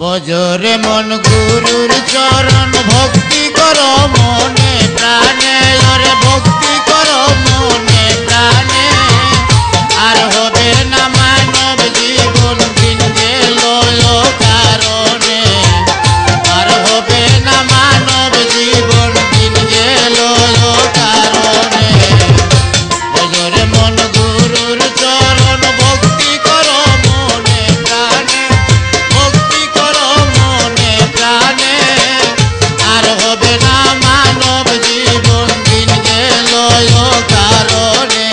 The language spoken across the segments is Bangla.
বজরে মন গুরুর চরণ ভক্তি কর মনে প্রাণে, ওরে ভক্তি কর মনে প্রাণে। আর হবে না মানব জীবন দিন গেল কারণে, আর হবে না মানব জীবন দিন গেল কারণে। বজরে মন গুরুর চরণ ভক্তি কর মনে প্রাণে, ভক্তি কর মনে প্রাণে। আর হবে না মানব জীবন দিন গেল কারণে,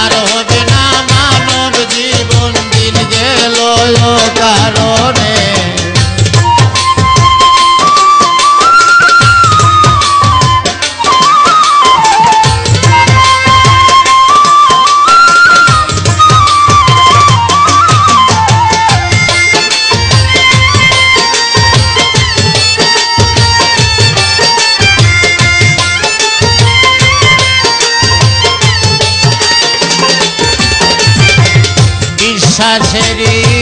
আর হবে না মানব জীবন দিন গেল কারণে। বিশ্বাসেরই